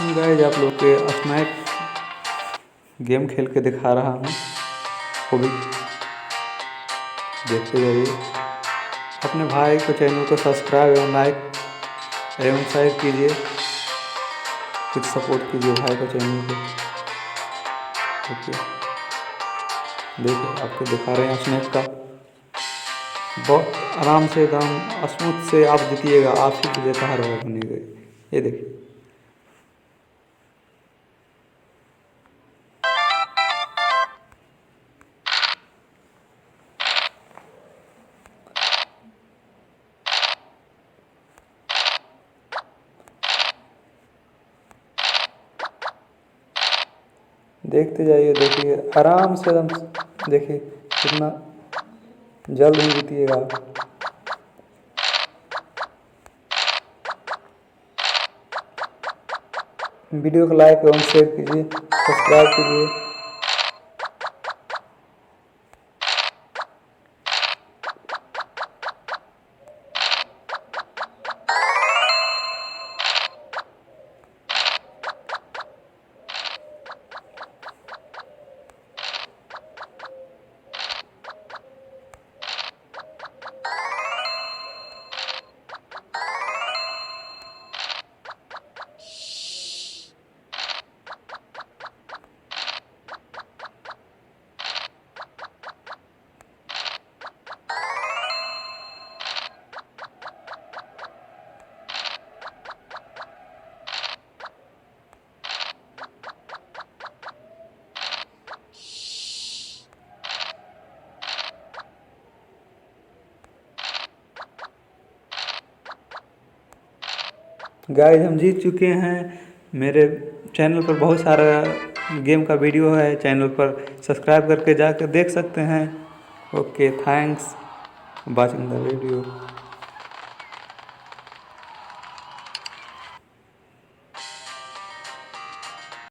Guys आप लोग के स्नैक गेम खेल के दिखा रहा हूँ, वो भी देखते जाइए। अपने भाई को चैनल को सब्सक्राइब एवं लाइक एवं शेयर कीजिए, कुछ सपोर्ट कीजिए भाई को चैनल को। ओके, देखिए आपको दिखा रहे हैं स्नैक का, बहुत आराम से एकदम स्मूथ से आप जीतिएगा, आप ही जैसा हर बार बनेगा। ये देखिए, देखते जाइए, देखिए आराम से एकदम, देखिए कितना जल्द ही जीतिएगा। वीडियो को लाइक एवं शेयर कीजिए, सब्सक्राइब कीजिए। गाइस हम जीत चुके हैं। मेरे चैनल पर बहुत सारा गेम का वीडियो है, चैनल पर सब्सक्राइब करके जाकर देख सकते हैं। Okay, thanks watching the video.